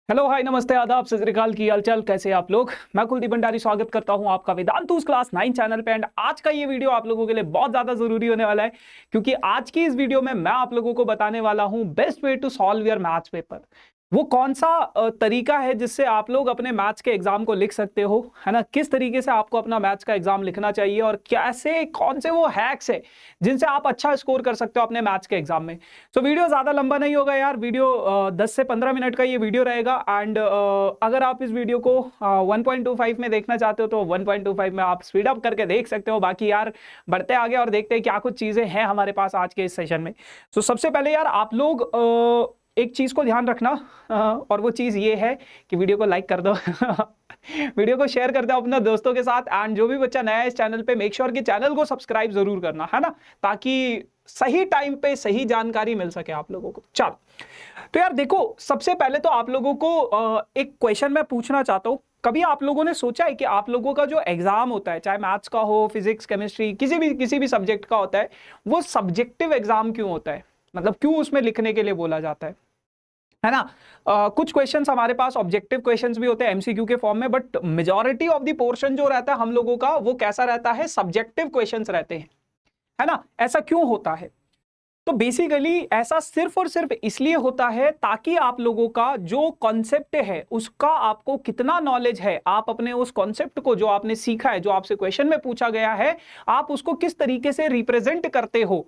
Hello hi नमस्ते आदाब सत श्री अकाल की हालचाल कैसे हैं आप लोग। मैं कुलदीप भंडारी स्वागत करता हूं आपका वेदांतुस क्लास 9 चैनल पे। एंड आज का ये वीडियो आप लोगों के लिए बहुत ज्यादा जरूरी होने वाला है क्योंकि आज की इस वीडियो में मैं आप लोगों को बताने वाला हूं best way to solve your maths paper. वो कौन सा तरीका है जिससे आप लोग अपने मैथ्स के एग्जाम को लिख सकते हो, है ना। किस तरीके से आपको अपना मैथ्स का एग्जाम लिखना चाहिए और कैसे कौन से वो हैक्स है जिनसे आप अच्छा स्कोर कर सकते हो अपने मैथ्स के एग्जाम में। तो वीडियो ज्यादा लंबा नहीं होगा यार, वीडियो 10 से 15 मिनट का ये वीडियो रहेगा। एंड अगर आप इस वीडियो को 1.25 में देखना चाहते हो तो 1.25 में आप स्पीड अप करके देख सकते हो। बाकी यार बढ़ते आगे और देखते हैं क्या कुछ चीजें हैं हमारे पास आज के इस सेशन में। तो सबसे पहले यार आप लोग एक चीज को ध्यान रखना, और वो चीज ये है कि वीडियो को लाइक कर दो वीडियो को शेयर कर दो अपने दोस्तों के साथ। एंड जो भी बच्चा नया है इस चैनल पे मेक श्योर कि चैनल को सब्सक्राइब जरूर करना, है ना, ताकि सही टाइम पे सही जानकारी मिल सके आप लोगों को। चलो तो यार देखो, सबसे पहले तो आप लोगों को एक क्वेश्चन मैं पूछना चाहता हूं। कभी आप लोगों ने सोचा है कि आप लोगों का जो एग्जाम होता है, चाहे मैथ्स का हो, फिजिक्स, केमिस्ट्री, किसी भी सब्जेक्ट का होता है, वो सब्जेक्टिव एग्जाम क्यों होता है? मतलब क्यों उसमें लिखने के लिए बोला जाता है ना। कुछ क्वेश्चंस हमारे पास ऑब्जेक्टिव क्वेश्चंस भी होते हैं एमसीक्यू के फॉर्म में, but majority of the portion जो रहता है हम लोगों का वो कैसा रहता है? सब्जेक्टिव क्वेश्चंस रहते हैं, है ना। ऐसा क्यों होता है? तो बेसिकली ऐसा सिर्फ और सिर्फ इसलिए होता है ताकि आप लोगों का जो कॉन्सेप्ट है उसका आपको कितना नॉलेज है, आप अपने उस कॉन्सेप्ट को जो आपने सीखा है, जो आपसे क्वेश्चन में पूछा गया है, आप उसको किस तरीके से रिप्रेजेंट करते हो,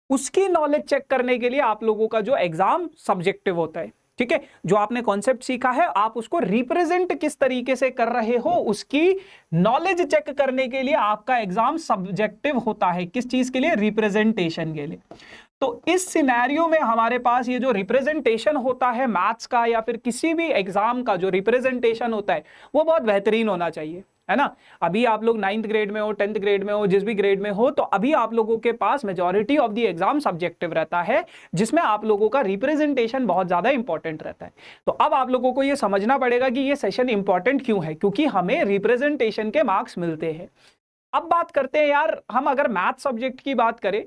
उसकी नॉलेज चेक करने के लिए आप लोगों का जो एग्जाम सब्जेक्टिव होता है। ठीक है, जो आपने कॉन्सेप्ट सीखा है आप उसको रिप्रेजेंट किस तरीके से कर रहे हो, उसकी नॉलेज चेक करने के लिए आपका एग्जाम सब्जेक्टिव होता है। किस चीज के लिए? रिप्रेजेंटेशन के लिए। तो इस सिनेरियो में हमारे पास ये जो रिप्रेजेंटेशन होता है मैथ्स का या फिर किसी भी एग्जाम का जो रिप्रेजेंटेशन होता है वो बहुत बेहतरीन होना चाहिए, है ना। अभी आप लोग 9th ग्रेड में हो, 10th ग्रेड में हो, जिस भी ग्रेड में हो, तो अभी आप लोगों के पास majority of the exam subjective रहता है जिसमें आप लोगों का रिप्रेजेंटेशन बहुत ज्यादा इंपॉर्टेंट रहता है। तो अब आप लोगों को यह समझना पड़ेगा कि यह सेशन इंपॉर्टेंट क्यों है, क्योंकि हमें रिप्रेजेंटेशन के मार्क्स मिलते हैं। अब बात करते हैं यार, हम अगर मैथ सब्जेक्ट की बात करें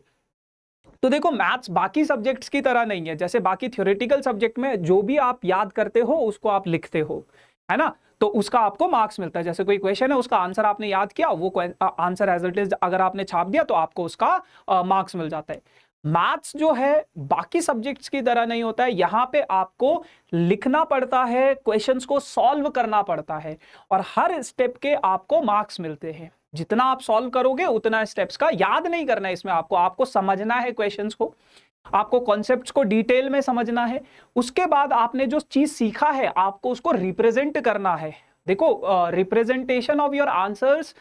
तो देखो, मैथ्स बाकी सब्जेक्ट्स की तरह नहीं है। जैसे बाकी थ्योरेटिकल सब्जेक्ट में जो भी आप याद करते हो उसको आप लिखते हो, है ना, तो उसका आपको मार्क्स मिलता है। जैसे कोई क्वेश्चन है, उसका आंसर आपने याद किया, वो आंसर एज इट इज अगर आपने छाप दिया तो आपको उसका मार्क्स मिल जाता है। मैथ्स जो है बाकी सब्जेक्ट्स की तरह नहीं होता है। यहां पे आपको लिखना पड़ता है, क्वेश्चंस को सॉल्व करना पड़ता है और हर स्टेप के आपको मार्क्स मिलते हैं। जितना आप सॉल्व करोगे उतना स्टेप्स का याद नहीं करना है इसमें, आपको समझना है क्वेश्चंस को, आपको कॉन्सेप्ट्स को डिटेल में समझना है। उसके बाद आपने जो चीज सीखा है आपको उसको रिप्रेजेंट करना है। देखो, रिप्रेजेंटेशन ऑफ योर आंसर्स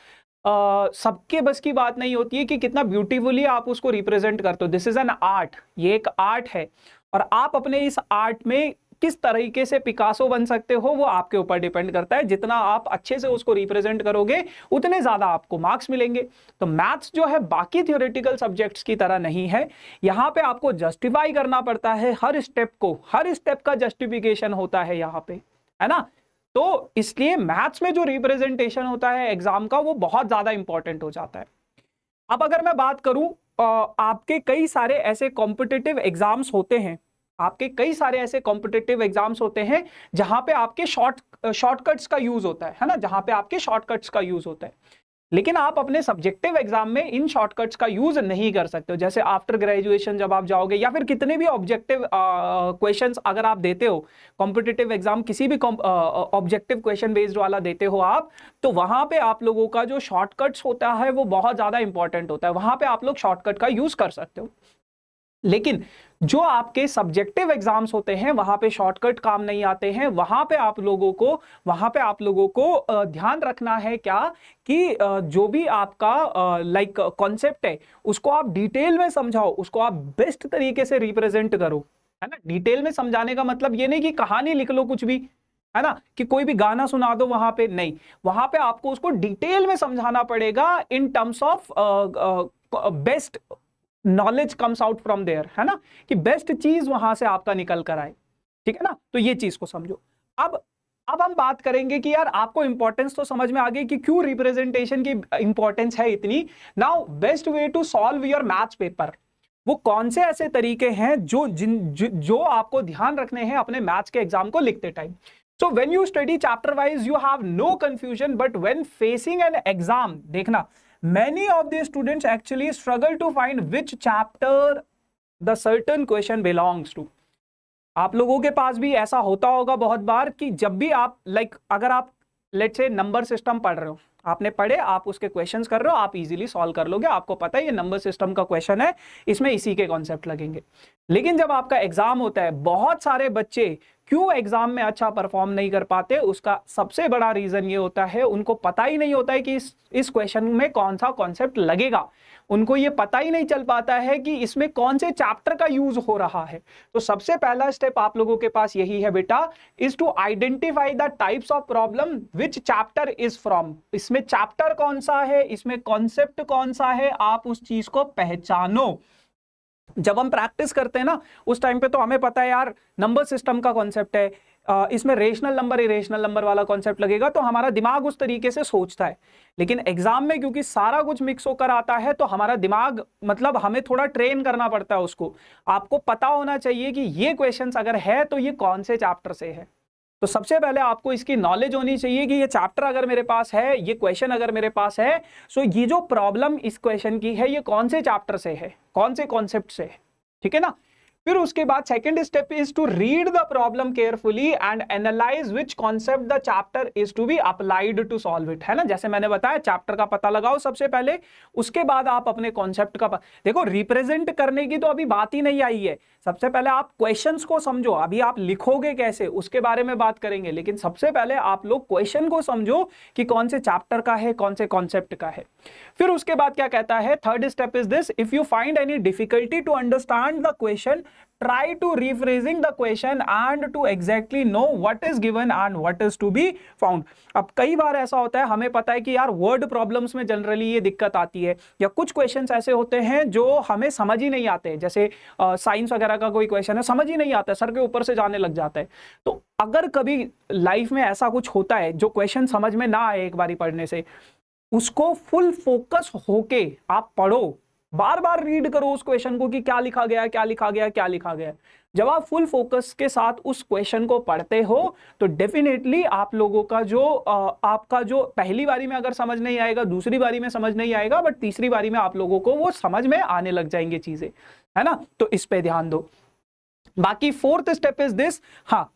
सबके बस की बात नहीं होती है कि कितना ब्यूटीफुली आप उसको रिप्रेजेंट करते हो। दिस इज एन आर्ट, ये एक आर्ट है और आप अपने इस आर्ट में किस तरीके से पिकासो बन सकते हो वो आपके ऊपर डिपेंड करता है। जितना आप अच्छे से उसको रिप्रेजेंट करोगे उतने ज्यादा आपको मार्क्स मिलेंगे। तो मैथ्स जो है बाकी थ्योरेटिकल सब्जेक्ट्स की तरह नहीं है। यहां पे आपको जस्टिफाई करना पड़ता है हर स्टेप को, हर स्टेप का जस्टिफिकेशन होता है यहाँ पे, है ना। तो इसलिए मैथ्स में जो रिप्रेजेंटेशन होता है एग्जाम का वो बहुत ज्यादा इंपॉर्टेंट हो जाता है। अब अगर मैं बात करूं, आपके कई सारे ऐसे कॉम्पिटिटिव एग्जाम्स होते हैं, आपके कई सारे ऐसे कॉम्पिटिटिव एग्जाम्स होते हैं जहां पे आपके शॉर्टकट्स का यूज होता है ना, जहां पे आपके शॉर्टकट्स का यूज होता है। लेकिन आप अपने सब्जेक्टिव एग्जाम में इन शॉर्टकट्स का यूज नहीं कर सकते हो। जैसे आफ्टर ग्रेजुएशन जब आप जाओगे या फिर कितने भी ऑब्जेक्टिव क्वेश्चंस अगर आप देते हो, कॉम्पिटिटिव एग्जाम किसी भी ऑब्जेक्टिव क्वेश्चन बेस्ड वाला देते हो आप, तो वहां पे आप लोगों का जो शॉर्टकट्स होता है वो बहुत ज्यादा इंपॉर्टेंट होता है। वहां पे आप लोग शॉर्टकट का यूज कर सकते हो। लेकिन जो आपके सब्जेक्टिव एग्जाम्स होते हैं वहां पे शॉर्टकट काम नहीं आते हैं। वहां पे आप लोगों को ध्यान रखना है क्या कि जो भी आपका लाइक कॉन्सेप्ट है उसको आप डिटेल में समझाओ, उसको आप बेस्ट तरीके से रिप्रेजेंट करो, है ना। डिटेल में समझाने का मतलब ये नहीं कि कहानी लिख लो कुछ भी, है ना, कि कोई भी गाना सुना दो, वहां पे नहीं। वहां पे आपको उसको डिटेल में समझाना पड़ेगा in terms of best knowledge comes out from there, है ना, कि बेस्ट चीज वहां से आपका निकल कर आए। ठीक है ना, तो ये चीज को समझो। अब हम बात करेंगे कि यार आपको इंपॉर्टेंस तो समझ में आ गई कि क्यों रिप्रेजेंटेशन की इंपॉर्टेंस है इतनी। Now best way to solve your maths paper, वो कौन से ऐसे तरीके हैं जो आपको ध्यान रखने हैं अपने मैथ्स के एग्जाम को लिखते time. So when you study chapter wise, you have no confusion, but when facing an exam, देखना, many of the students actually struggle to find which chapter the certain question belongs to. आप लोगों के पास भी ऐसा होता होगा बहुत बार कि जब भी आप अगर आप लेट्स से नंबर सिस्टम पढ़ रहे हो, आपने पढ़े, आप उसके क्वेश्चंस कर रहे हो, आप इजीली सॉल्व कर लोगे, आपको पता है ये नंबर सिस्टम का क्वेश्चन है, इसमें इसी के कॉन्सेप्ट लगेंगे। लेकिन जब आपका एग्जाम होता है, बहुत सारे बच्चे क्यों एग्जाम में अच्छा परफॉर्म नहीं कर पाते, उसका सबसे बड़ा रीजन ये होता है उनको पता ही नहीं होता है कि इस क्वेश्चन में कौन सा कॉन्सेप्ट लगेगा। उनको ये पता ही नहीं चल पाता है कि इसमें कौन से चैप्टर का यूज हो रहा है। तो सबसे पहला स्टेप आप लोगों के पास यही है बेटा, is to identify the types of problem which chapter is from. इसमें चैप्टर कौन सा है, इसमें कॉन्सेप्ट कौन सा है, आप उस चीज को पहचानो। जब हम प्रैक्टिस करते हैं ना, उस टाइम पे तो हमें पता है यार नंबर सिस्टम का कॉन्सेप्ट है, इसमें रेशनल नंबर इरेशनल नंबर वाला कॉन्सेप्ट लगेगा, तो हमारा दिमाग उस तरीके से सोचता है। लेकिन एग्जाम में क्योंकि सारा कुछ मिक्स होकर आता है, तो हमारा दिमाग मतलब हमें थोड़ा ट्रेन करना पड़ता है उसको। आपको पता होना चाहिए कि ये क्वेश्चंस अगर है तो ये कौन से चैप्टर से है। तो सबसे पहले आपको इसकी नॉलेज होनी चाहिए कि ये चैप्टर अगर मेरे पास है, ये क्वेश्चन अगर मेरे पास है, सो ये जो प्रॉब्लम इस क्वेश्चन की है ये कौन से चैप्टर से है, कौन से कॉन्सेप्ट से है, ठीक है ना। फिर उसके बाद second step is to read the problem carefully and analyse which concept the chapter is to be applied to solve it, है ना। जैसे मैंने बताया चैप्टर का पता लगाओ सबसे पहले, उसके बाद आप अपने कॉन्सेप्ट का देखो, रिप्रेजेंट करने की तो अभी बात ही नहीं आई है। सबसे पहले आप क्वेश्चंस को समझो, अभी आप लिखोगे कैसे उसके बारे में बात करेंगे, लेकिन सबसे पहले आप लोग क्वेश्चन को समझो कि कौन से चैप्टर का है, कौन से कॉन्सेप्ट का है। फिर उसके बाद क्या कहता है, third step is this, if you find any difficulty to understand the question, try to rephrasing the question and to exactly know what is given and what is to be found। अब कई बार ऐसा होता है, हमें पता है कि यार वर्ड प्रॉब्लम्स में जनरली ये दिक्कत आती है, या कुछ क्वेश्चंस ऐसे होते हैं जो हमें समझ ही नहीं आते, जैसे साइंस वगैरह का कोई क्वेश्चन है, समझ ही नहीं आता, सर के ऊपर से जाने लग जाता है। तो अगर कभी लाइफ में ऐसा कुछ होता है जो क्वेश्चन समझ में ना आए एक बारी पढ़ने से, उसको फुल फोकस होके आप पढ़ो, बार बार रीड करो उस क्वेश्चन को कि क्या लिखा गया, क्या लिखा गया, क्या लिखा गया। जब आप फुल फोकस के साथ उस क्वेश्चन को पढ़ते हो तो डेफिनेटली आप लोगों का जो आपका जो पहली बारी में अगर समझ नहीं आएगा, दूसरी बारी में समझ नहीं आएगा, बट तीसरी बारी में आप लोगों को वो समझ में आने लग जाएंगे चीजें, है ना। तो इस पे ध्यान दो। बाकी फोर्थ स्टेप इज दिस, हाँ,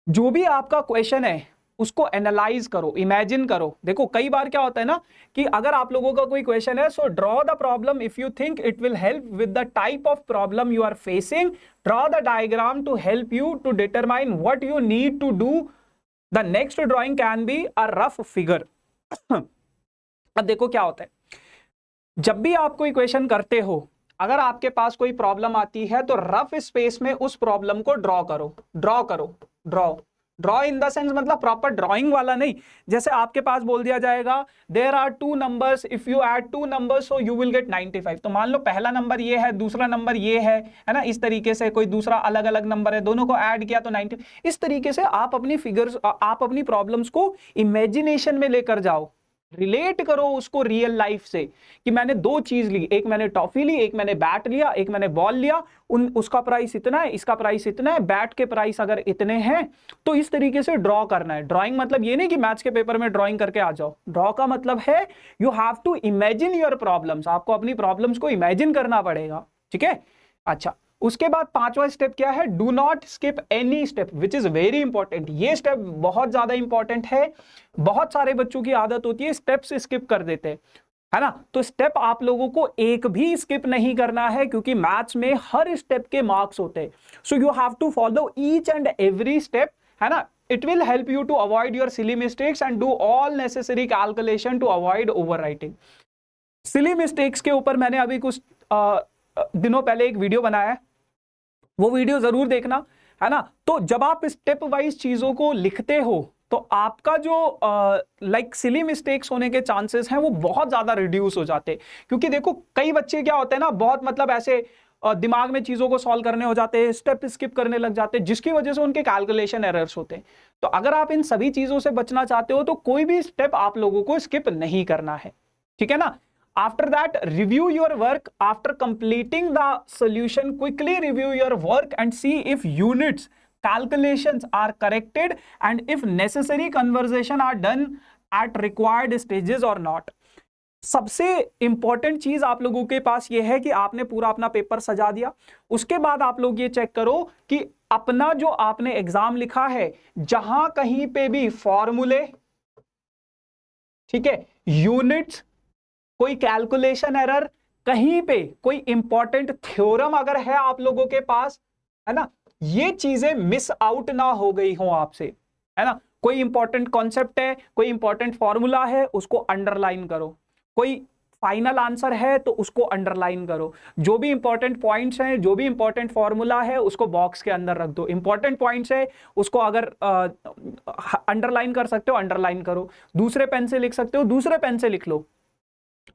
जो भी आपका क्वेश्चन है उसको एनालाइज करो, इमेजिन करो। देखो कई बार क्या होता है ना कि अगर आप लोगों का कोई क्वेश्चन है, so draw the problem if you think it will help with the type of problem you are facing, draw the diagram to help you to determine what you need to do. The next drawing can be a rough figure. अब देखो क्या होता है, जब भी आप कोई question करते हो, अगर आपके पास कोई प्रॉब्लम आती है तो रफ स्पेस में उस प्रॉब्लम को ड्रॉ करो, ड्रॉ करो, ड्रॉ इन द सेंस मतलब प्रॉपर ड्राइंग वाला नहीं। जैसे आपके पास बोल दिया जाएगा there are 2 numbers, if you add 2 numbers so you will get 95। तो मान लो पहला नंबर ये है, दूसरा नंबर ये है ना, इस तरीके से कोई दूसरा अलग अलग नंबर है, दोनों को ऐड किया तो 90। इस तरीके से आप अपनी फिगर्स, आप अपनी प्रॉब्लम्स को इमेजिनेशन में लेकर जाओ, रिलेट करो उसको रियल लाइफ से कि मैंने 2 चीज ली, एक मैंने टॉफी ली, एक मैंने बैट लिया, एक मैंने बॉल लिया, उसका प्राइस इतना है, इसका प्राइस इतना है, बैट के प्राइस अगर इतने हैं, तो इस तरीके से ड्रॉ करना है। ड्राइंग मतलब ये नहीं कि मैथ्स के पेपर में ड्राइंग करके आ जाओ, ड्रॉ का मतलब है you have to imagine your problems, आपको अपनी प्रॉब्लम्स को इमेजिन करना पड़ेगा, ठीक है। अच्छा, उसके बाद 5वां स्टेप क्या है, do not skip any step which is very important. ये स्टेप बहुत ज्यादा इंपॉर्टेंट है, बहुत सारे बच्चों की आदत होती है स्टेप्स स्किप कर देते हैं, है ना। तो स्टेप आप लोगों को एक भी स्किप नहीं करना है, क्योंकि मैथ्स में हर स्टेप के मार्क्स होते हैं। So you have to follow each and every step, है ना। It will help you to avoid your silly mistakes and do all necessary calculation to avoid overwriting. Silly mistakes के ऊपर मैंने अभी कुछ दिनों पहले एक वीडियो बनाया है, वो वीडियो जरूर देखना, है ना। तो जब आप स्टेप वाइज चीजों को लिखते हो तो आपका जो सिली मिस्टेक्स होने के चांसेस हैं वो बहुत ज्यादा रिड्यूस हो जाते हैं। क्योंकि देखो कई बच्चे क्या होते हैं ना, बहुत मतलब ऐसे दिमाग में चीजों को सॉल्व करने हो जाते हैं, स्टेप स्किप करने लग जाते हैं, जिसकी वजह से उनके कैलकुलेशन एरर्स होते हैं। तो अगर आप इन सभी चीजों से बचना चाहते हो तो कोई भी स्टेप आप लोगों को स्किप नहीं करना है, ठीक है ना। After that, review your work. After completing the solution, quickly review your work and see if units calculations are corrected and if necessary conversation are done at required stages or not. सबसे important चीज आप लोगों के पास ये है कि आपने पूरा अपना पेपर सजा दिया, उसके बाद आप लोग ये चेक करो कि अपना जो आपने एग्जाम लिखा है, जहां कहीं पे भी फॉर्मूले, ठीक है, यूनिट्स, कोई कैलकुलेशन एरर, कहीं पे कोई इंपॉर्टेंट थ्योरम अगर है आप लोगों के पास, है ना, ये चीजें मिस आउट ना हो गई हो आपसे, है ना। कोई इंपॉर्टेंट कॉन्सेप्ट है, कोई इंपॉर्टेंट फॉर्मूला है, उसको अंडरलाइन करो। कोई फाइनल आंसर है तो उसको अंडरलाइन करो। जो भी इंपॉर्टेंट पॉइंट्स हैं, जो भी इंपॉर्टेंट फॉर्मूला है, उसको बॉक्स के अंदर रख दो। इंपॉर्टेंट पॉइंट्स है उसको अगर अंडरलाइन कर सकते हो अंडरलाइन करो, दूसरे पेन से लिख सकते हो दूसरे पेन से लिख लो,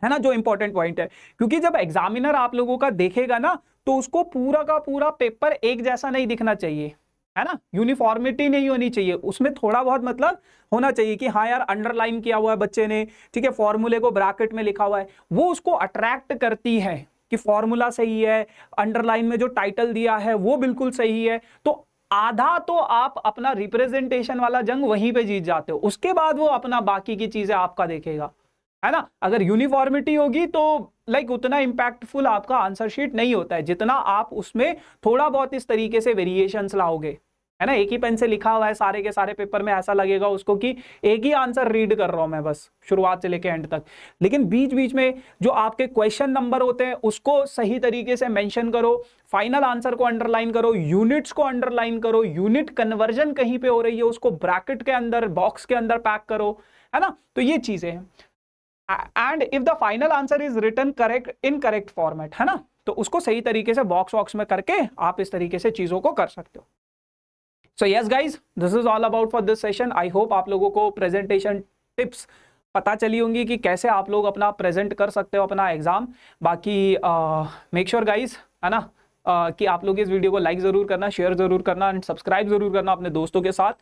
है ना, जो इंपॉर्टेंट पॉइंट है। क्योंकि जब एग्जामिनर आप लोगों का देखेगा ना, तो उसको पूरा का पूरा पेपर एक जैसा नहीं दिखना चाहिए, है ना, यूनिफॉर्मिटी नहीं होनी चाहिए, उसमें थोड़ा बहुत मतलब होना चाहिए कि हाँ यार अंडरलाइन किया हुआ है बच्चे ने, ठीक है, फॉर्मूले को ब्रैकेट में लिखा हुआ है, वो उसको अट्रैक्ट करती है कि फॉर्मूला सही है, अंडरलाइन में जो टाइटल दिया है वो बिल्कुल सही है। तो आधा तो आप अपना रिप्रेजेंटेशन वाला जंग वहीं पे जीत जाते हो, उसके बाद वो अपना बाकी की चीजें आपका देखेगा, है ना। अगर यूनिफॉर्मिटी होगी तो लाइक उतना इंपैक्टफुल आपका आंसर शीट नहीं होता है, जितना आप उसमें थोड़ा बहुत इस तरीके से वेरिएशंस लाओगे, है ना। एक ही पेन से लिखा हुआ है सारे के सारे पेपर में, ऐसा लगेगा उसको कि एक ही आंसर रीड कर रहा हूं मैं बस शुरुआत से लेके एंड तक। लेकिन बीच बीच में जो आपके क्वेश्चन नंबर होते हैं उसको सही तरीके से मेंशन करो, फाइनल आंसर को अंडरलाइन करो, यूनिट्स को अंडरलाइन करो, यूनिट कन्वर्जन कहीं पे हो रही है उसको ब्रैकेट के अंदर, बॉक्स के अंदर पैक करो, है ना। तो ये चीजें हैं। And if the final answer is written correct in correct format, है ना, तो उसको सही तरीके से बॉक्स वॉक्स में करके आप इस तरीके से चीजों को कर सकते हो। So yes guys, this is all about for this session. I hope आप लोगों को प्रेजेंटेशन टिप्स पता चली होंगी कि कैसे आप लोग अपना प्रेजेंट कर सकते हो अपना एग्जाम। बाकी मेक श्योर गाइज, है ना, कि आप लोग इस वीडियो को लाइक जरूर करना, शेयर जरूर करना एंड सब्सक्राइब जरूर करना अपने दोस्तों के साथ।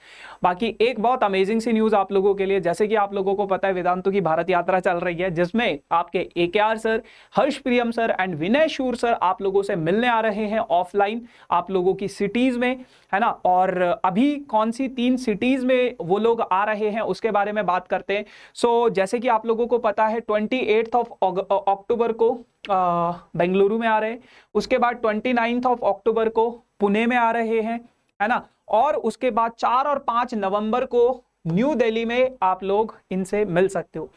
बाकी एक बहुत अमेजिंग सी न्यूज़ आप लोगों के लिए, जैसे कि आप लोगों को पता है वेदांतु की भारत यात्रा चल रही है, जिसमें आपके AKR sir, Harsh Priyam sir and Vinay Shoor sir आप लोगों से मिलने आ रहे हैं ऑफलाइन आप लोगों की सिटीज़ में, है ना। और अभी कौन सी 3 सिटीज़ में वो लोग आ रहे हैं उसके बारे में बात करते हैं। सो जैसे कि आप लोगों को पता है 28 अक्टूबर को बेंगलुरु में आ रहे हैं, उसके बाद 29 अक्टूबर को पुणे में आ रहे हैं, है ना, और उसके बाद 4 और 5 नवंबर को न्यू दिल्ली में आप लोग इनसे मिल सकते हो।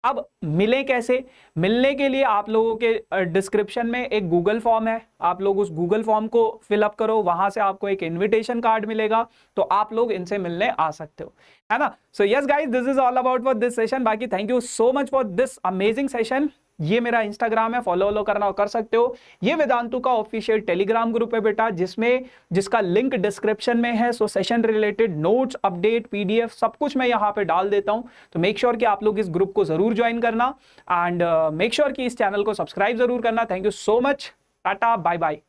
अब मिले कैसे? मिलने के लिए आप लोगों के डिस्क्रिप्शन में एक गूगल फॉर्म है, आप लोग उस गूगल फॉर्म को फिलअप करो, वहां से आपको एक इनविटेशन कार्ड मिलेगा, तो आप लोग इनसे मिलने आ सकते हो, है ना। So yes guys, this is all about for this session. बाकी thank you so much for this amazing session. ये मेरा इंस्टाग्राम है, फॉलो करना कर सकते हो। ये वेदांतु का ऑफिशियल टेलीग्राम ग्रुप है बेटा, जिसका लिंक डिस्क्रिप्शन में है। सो session related notes, update, PDF सब कुछ मैं यहाँ पे डाल देता हूँ। तो मेक श्योर कि आप लोग इस ग्रुप को जरूर ज्वाइन करना एंड मेक श्योर कि इस चैनल को सब्सक्राइब जरूर करना। Thank you so much, tata, bye bye.